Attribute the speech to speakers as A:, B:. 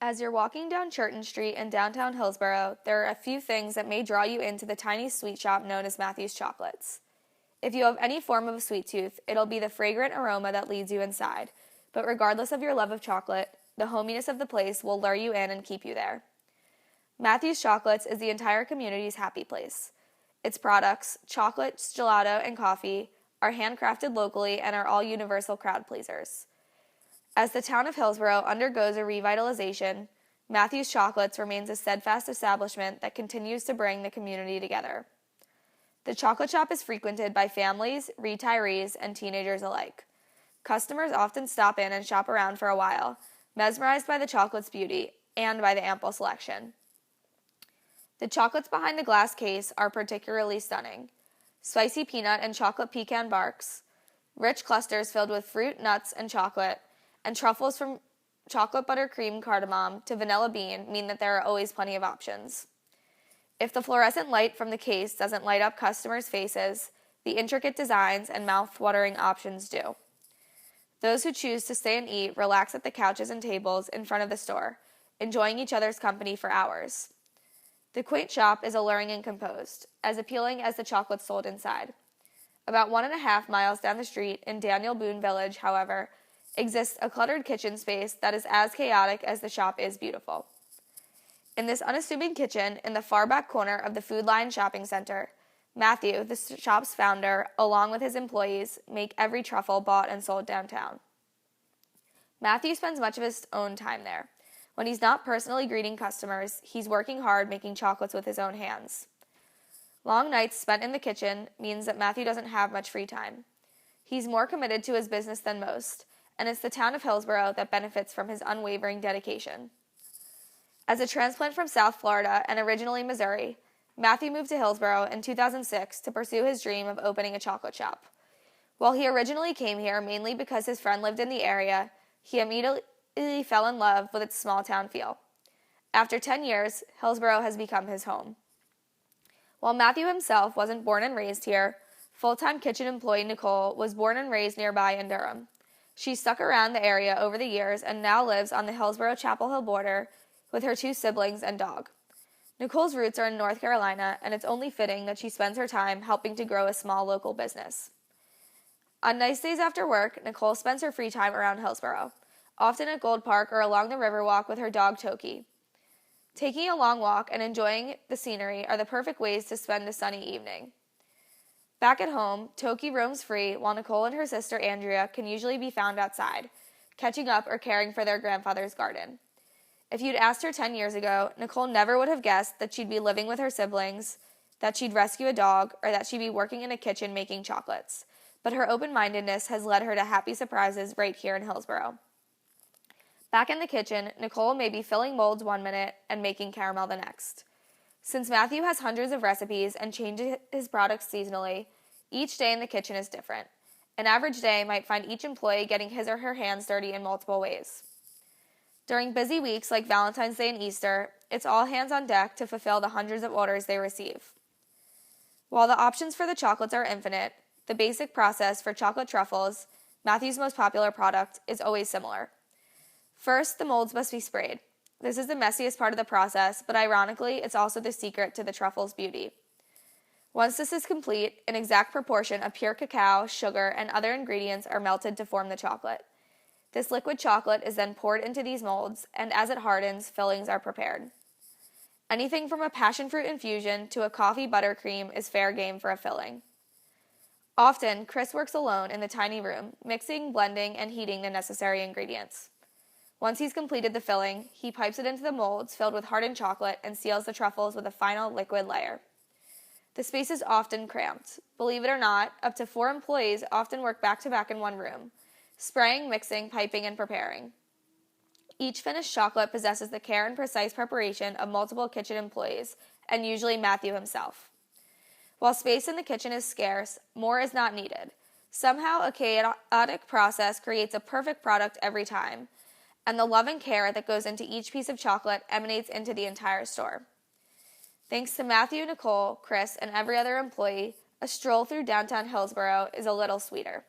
A: As you're walking down Churton Street in downtown Hillsborough, there are a few things that may draw you into the tiny sweet shop known as Matthew's Chocolates. If you have any form of a sweet tooth, it'll be the fragrant aroma that leads you inside. But regardless of your love of chocolate, the hominess of the place will lure you in and keep you there. Matthew's Chocolates is the entire community's happy place. Its products, chocolates, gelato, and coffee, are handcrafted locally and are all universal crowd pleasers. As the town of Hillsborough undergoes a revitalization, Matthew's Chocolates remains a steadfast establishment that continues to bring the community together. The chocolate shop is frequented by families, retirees, and teenagers alike. Customers often stop in and shop around for a while, mesmerized by the chocolate's beauty and by the ample selection. The chocolates behind the glass case are particularly stunning. Spicy peanut and chocolate pecan barks, rich clusters filled with fruit, nuts, and chocolate, and truffles from chocolate buttercream cardamom to vanilla bean mean that there are always plenty of options. If the fluorescent light from the case doesn't light up customers' faces, the intricate designs and mouth-watering options do. Those who choose to stay and eat relax at the couches and tables in front of the store, enjoying each other's company for hours. The quaint shop is alluring and composed, as appealing as the chocolates sold inside. About 1.5 miles down the street in Daniel Boone Village, however, exists a cluttered kitchen space that is as chaotic as the shop is beautiful. In this unassuming kitchen, in the far back corner of the Food Lion Shopping Center, Matthew, the shop's founder, along with his employees, make every truffle bought and sold downtown. Matthew spends much of his own time there. When he's not personally greeting customers, he's working hard making chocolates with his own hands. Long nights spent in the kitchen means that Matthew doesn't have much free time. He's more committed to his business than most, and it's the town of Hillsborough that benefits from his unwavering dedication. As a transplant from South Florida and originally Missouri, Matthew moved to Hillsborough in 2006 to pursue his dream of opening a chocolate shop. While he originally came here mainly because his friend lived in the area, he immediately fell in love with its small-town feel. After 10 years, Hillsborough has become his home. While Matthew himself wasn't born and raised here, full-time kitchen employee Nicole was born and raised nearby in Durham. She stuck around the area over the years and now lives on the Hillsborough-Chapel Hill border with her 2 siblings and dog. Nicole's roots are in North Carolina, and it's only fitting that she spends her time helping to grow a small local business. On nice days after work, Nicole spends her free time around Hillsborough, often at Gold Park or along the Riverwalk with her dog Toki. Taking a long walk and enjoying the scenery are the perfect ways to spend a sunny evening. Back at home, Toki roams free while Nicole and her sister Andrea can usually be found outside, catching up or caring for their grandfather's garden. If you'd asked her 10 years ago, Nicole never would have guessed that she'd be living with her siblings, that she'd rescue a dog, or that she'd be working in a kitchen making chocolates. But her open-mindedness has led her to happy surprises right here in Hillsborough. Back in the kitchen, Nicole may be filling molds one minute and making caramel the next. Since Matthew has hundreds of recipes and changes his products seasonally, each day in the kitchen is different. An average day might find each employee getting his or her hands dirty in multiple ways. During busy weeks like Valentine's Day and Easter, it's all hands on deck to fulfill the hundreds of orders they receive. While the options for the chocolates are infinite, the basic process for chocolate truffles, Matthew's most popular product, is always similar. First, the molds must be sprayed. This is the messiest part of the process, but ironically, it's also the secret to the truffle's beauty. Once this is complete, an exact proportion of pure cacao, sugar, and other ingredients are melted to form the chocolate. This liquid chocolate is then poured into these molds, and as it hardens, fillings are prepared. Anything from a passion fruit infusion to a coffee buttercream is fair game for a filling. Often, Chris works alone in the tiny room, mixing, blending, and heating the necessary ingredients. Once he's completed the filling, he pipes it into the molds filled with hardened chocolate and seals the truffles with a final liquid layer. The space is often cramped. Believe it or not, up to 4 employees often work back-to-back in one room, spraying, mixing, piping, and preparing. Each finished chocolate possesses the care and precise preparation of multiple kitchen employees, and usually Matthew himself. While space in the kitchen is scarce, more is not needed. Somehow, a chaotic process creates a perfect product every time, and the love and care that goes into each piece of chocolate emanates into the entire store. Thanks to Matthew, Nicole, Chris, and every other employee, a stroll through downtown Hillsborough is a little sweeter.